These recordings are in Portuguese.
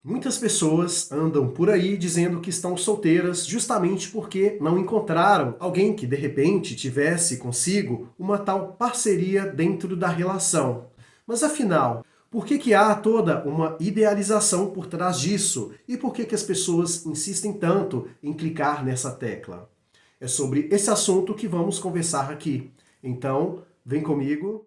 Muitas pessoas andam por aí dizendo que estão solteiras justamente porque não encontraram alguém que de repente tivesse consigo uma tal parceria dentro da relação. Mas afinal, por que há toda uma idealização por trás disso? E por que as pessoas insistem tanto em clicar nessa tecla? É sobre esse assunto que vamos conversar aqui. Então, vem comigo.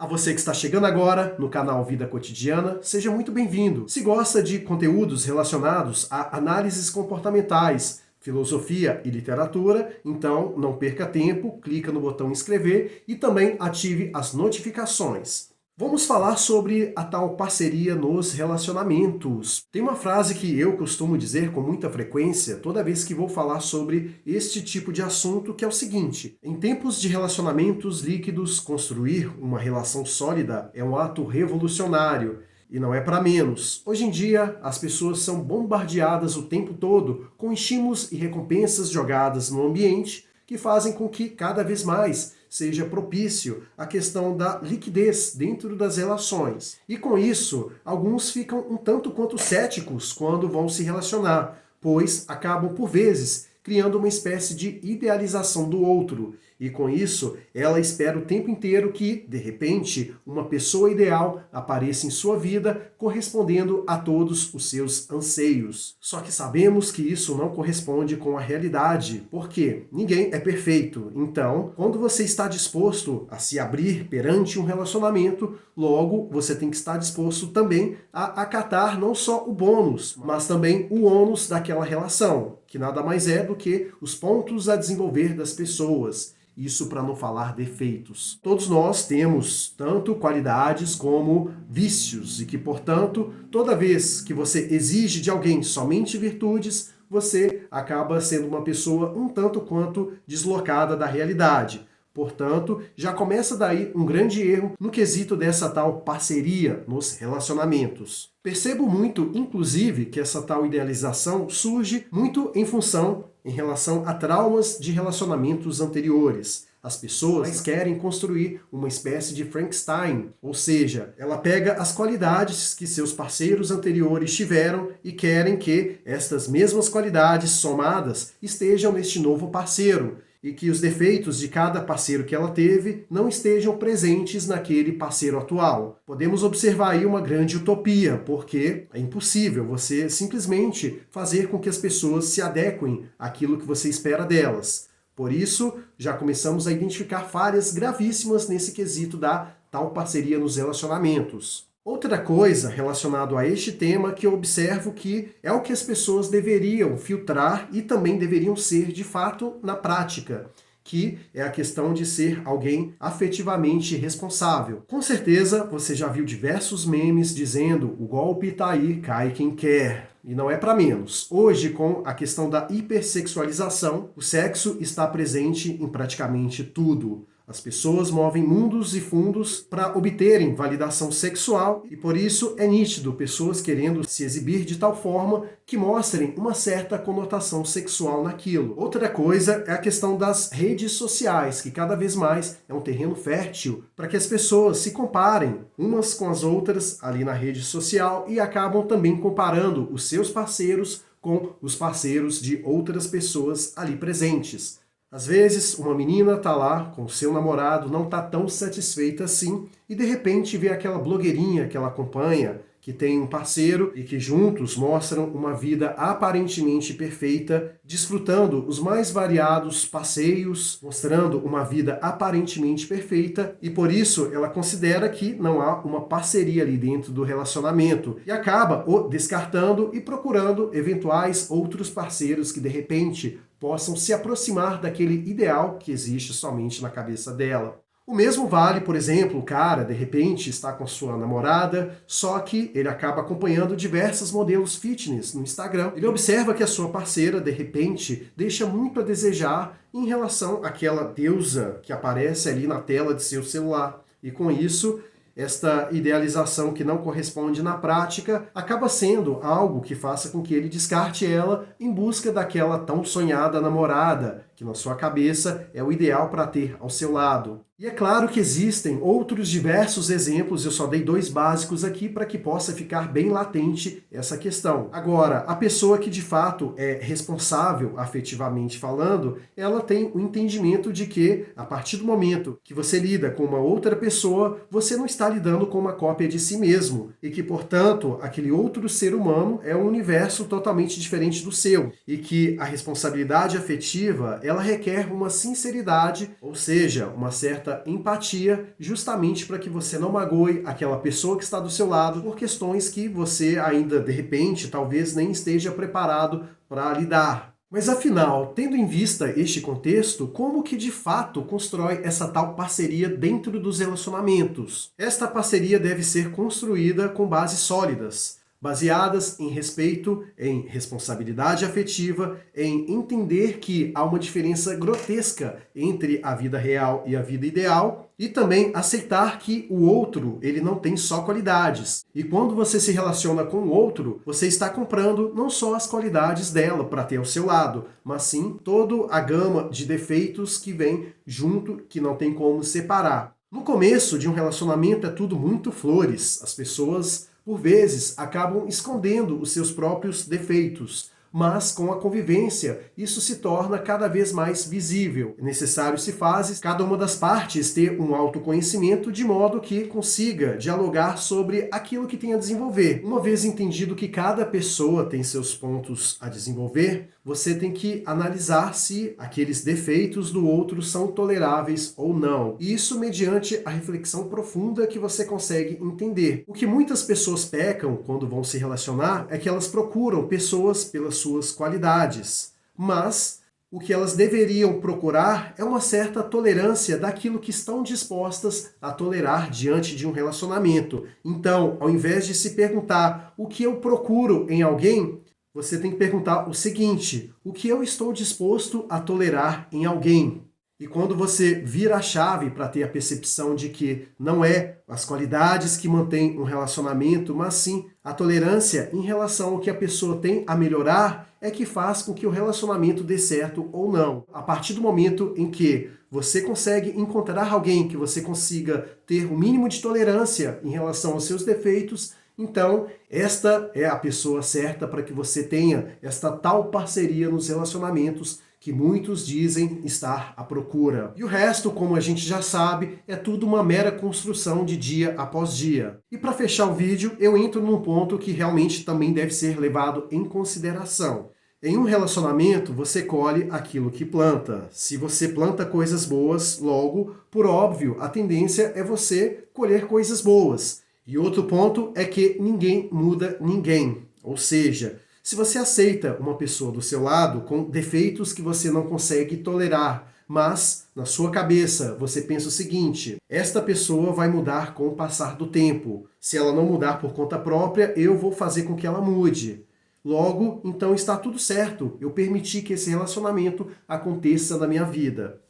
A você que está chegando agora no canal Vida Cotidiana, seja muito bem-vindo. Se gosta de conteúdos relacionados a análises comportamentais, filosofia e literatura, então não perca tempo, clica no botão inscrever e também ative as notificações. Vamos falar sobre a tal parceria nos relacionamentos. Tem uma frase que eu costumo dizer com muita frequência toda vez que vou falar sobre este tipo de assunto, que é o seguinte: em tempos de relacionamentos líquidos, construir uma relação sólida é um ato revolucionário. E não é para menos. Hoje em dia, as pessoas são bombardeadas o tempo todo com estímulos e recompensas jogadas no ambiente que fazem com que cada vez mais seja propício a questão da liquidez dentro das relações. E com isso, alguns ficam um tanto quanto céticos quando vão se relacionar, pois acabam por vezes criando uma espécie de idealização do outro. E com isso, ela espera o tempo inteiro que, de repente, uma pessoa ideal apareça em sua vida, correspondendo a todos os seus anseios. Só que sabemos que isso não corresponde com a realidade, porque ninguém é perfeito. Então, quando você está disposto a se abrir perante um relacionamento, logo você tem que estar disposto também a acatar não só o bônus, mas também o ônus daquela relação, que nada mais é do que os pontos a desenvolver das pessoas. Isso para não falar defeitos. Todos nós temos tanto qualidades como vícios e que, portanto, toda vez que você exige de alguém somente virtudes, você acaba sendo uma pessoa um tanto quanto deslocada da realidade. Portanto, já começa daí um grande erro no quesito dessa tal parceria nos relacionamentos. Percebo muito, inclusive, que essa tal idealização surge muito em função em relação a traumas de relacionamentos anteriores. As pessoas querem construir uma espécie de Frankenstein, ou seja, ela pega as qualidades que seus parceiros anteriores tiveram e querem que estas mesmas qualidades somadas estejam neste novo parceiro, e que os defeitos de cada parceiro que ela teve não estejam presentes naquele parceiro atual. Podemos observar aí uma grande utopia, porque é impossível você simplesmente fazer com que as pessoas se adequem àquilo que você espera delas. Por isso, já começamos a identificar falhas gravíssimas nesse quesito da tal parceria nos relacionamentos. Outra coisa relacionada a este tema que eu observo que é o que as pessoas deveriam filtrar e também deveriam ser de fato na prática, que é a questão de ser alguém afetivamente responsável. Com certeza você já viu diversos memes dizendo: o golpe tá aí, cai quem quer. E não é para menos. Hoje, com a questão da hipersexualização, o sexo está presente em praticamente tudo. As pessoas movem mundos e fundos para obterem validação sexual e por isso é nítido pessoas querendo se exibir de tal forma que mostrem uma certa conotação sexual naquilo. Outra coisa é a questão das redes sociais, que cada vez mais é um terreno fértil para que as pessoas se comparem umas com as outras ali na rede social e acabam também comparando os seus parceiros com os parceiros de outras pessoas ali presentes. Às vezes, uma menina tá lá com seu namorado, não tá tão satisfeita assim, e de repente vê aquela blogueirinha que ela acompanha, que tem um parceiro e que juntos mostram uma vida aparentemente perfeita, desfrutando os mais variados passeios, mostrando uma vida aparentemente perfeita, e por isso ela considera que não há uma parceria ali dentro do relacionamento, e acaba o descartando e procurando eventuais outros parceiros que de repente possam se aproximar daquele ideal que existe somente na cabeça dela. O mesmo vale, por exemplo, o cara, de repente, está com sua namorada, só que ele acaba acompanhando diversos modelos fitness no Instagram. Ele observa que a sua parceira, de repente, deixa muito a desejar em relação àquela deusa que aparece ali na tela de seu celular. E com isso, esta idealização que não corresponde na prática acaba sendo algo que faça com que ele descarte ela em busca daquela tão sonhada namorada que na sua cabeça é o ideal para ter ao seu lado. E é claro que existem outros diversos exemplos, eu só dei 2 básicos aqui para que possa ficar bem latente essa questão. Agora, a pessoa que de fato é responsável afetivamente falando, ela tem o entendimento de que a partir do momento que você lida com uma outra pessoa, você não está lidando com uma cópia de si mesmo e que, portanto, aquele outro ser humano é um universo totalmente diferente do seu e que a responsabilidade afetiva, ela requer uma sinceridade, ou seja, uma certa empatia, justamente para que você não magoe aquela pessoa que está do seu lado por questões que você ainda, de repente, talvez nem esteja preparado para lidar. Mas afinal, tendo em vista este contexto, como que de fato constrói essa tal parceria dentro dos relacionamentos? Esta parceria deve ser construída com bases sólidas, baseadas em respeito, em responsabilidade afetiva, em entender que há uma diferença grotesca entre a vida real e a vida ideal, e também aceitar que o outro, ele não tem só qualidades. E quando você se relaciona com o outro, você está comprando não só as qualidades dela para ter ao seu lado, mas sim toda a gama de defeitos que vem junto, que não tem como separar. No começo de um relacionamento é tudo muito flores. As pessoas, por vezes, acabam escondendo os seus próprios defeitos. Mas com a convivência, isso se torna cada vez mais visível. É necessário se faz cada uma das partes ter um autoconhecimento de modo que consiga dialogar sobre aquilo que tem a desenvolver. Uma vez entendido que cada pessoa tem seus pontos a desenvolver, você tem que analisar se aqueles defeitos do outro são toleráveis ou não. E isso mediante a reflexão profunda que você consegue entender. O que muitas pessoas pecam quando vão se relacionar é que elas procuram pessoas pelas suas qualidades, mas o que elas deveriam procurar é uma certa tolerância daquilo que estão dispostas a tolerar diante de um relacionamento. Então, ao invés de se perguntar o que eu procuro em alguém, você tem que perguntar o seguinte: o que eu estou disposto a tolerar em alguém? E quando você vira a chave para ter a percepção de que não é as qualidades que mantêm um relacionamento, mas sim a tolerância em relação ao que a pessoa tem a melhorar, é que faz com que o relacionamento dê certo ou não. A partir do momento em que você consegue encontrar alguém que você consiga ter o mínimo de tolerância em relação aos seus defeitos, então esta é a pessoa certa para que você tenha esta tal parceria nos relacionamentos que muitos dizem estar à procura. E o resto, como a gente já sabe, é tudo uma mera construção de dia após dia. E para fechar o vídeo, eu entro num ponto que realmente também deve ser levado em consideração. Em um relacionamento, você colhe aquilo que planta. Se você planta coisas boas, logo, por óbvio, a tendência é você colher coisas boas. E outro ponto é que ninguém muda ninguém. Ou seja, se você aceita uma pessoa do seu lado com defeitos que você não consegue tolerar, mas na sua cabeça você pensa o seguinte: esta pessoa vai mudar com o passar do tempo. Se ela não mudar por conta própria, eu vou fazer com que ela mude. Logo, então está tudo certo. Eu permiti que esse relacionamento aconteça na minha vida.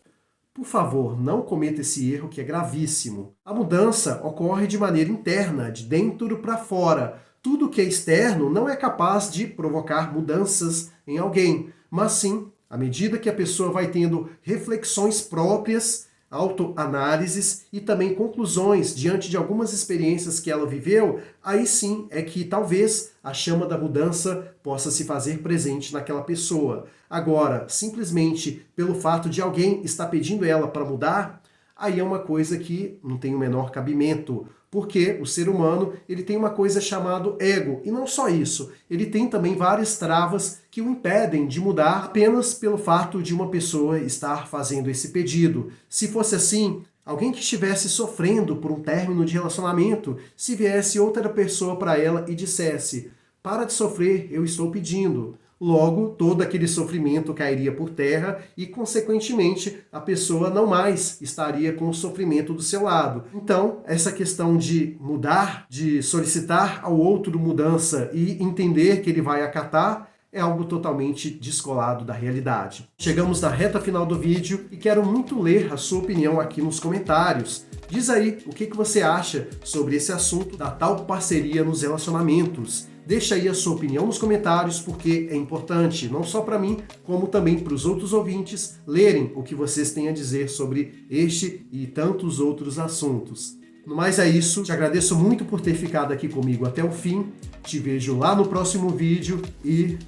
Por favor, não cometa esse erro que é gravíssimo. A mudança ocorre de maneira interna, de dentro para fora. Tudo que é externo não é capaz de provocar mudanças em alguém, mas sim, à medida que a pessoa vai tendo reflexões próprias, autoanálises e também conclusões diante de algumas experiências que ela viveu, aí sim é que talvez a chama da mudança possa se fazer presente naquela pessoa. Agora, simplesmente pelo fato de alguém estar pedindo ela para mudar, aí é uma coisa que não tem o menor cabimento. Porque o ser humano, ele tem uma coisa chamada ego. E não só isso, ele tem também várias travas que o impedem de mudar apenas pelo fato de uma pessoa estar fazendo esse pedido. Se fosse assim, alguém que estivesse sofrendo por um término de relacionamento, se viesse outra pessoa para ela e dissesse: para de sofrer, eu estou pedindo. Logo, todo aquele sofrimento cairia por terra e, consequentemente, a pessoa não mais estaria com o sofrimento do seu lado. Então, essa questão de mudar, de solicitar ao outro mudança e entender que ele vai acatar, é algo totalmente descolado da realidade. Chegamos na reta final do vídeo e quero muito ler a sua opinião aqui nos comentários. Diz aí o que você acha sobre esse assunto da tal parceria nos relacionamentos. Deixa aí a sua opinião nos comentários, porque é importante, não só para mim, como também para os outros ouvintes, lerem o que vocês têm a dizer sobre este e tantos outros assuntos. No mais é isso, te agradeço muito por ter ficado aqui comigo até o fim, te vejo lá no próximo vídeo e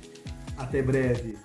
até breve.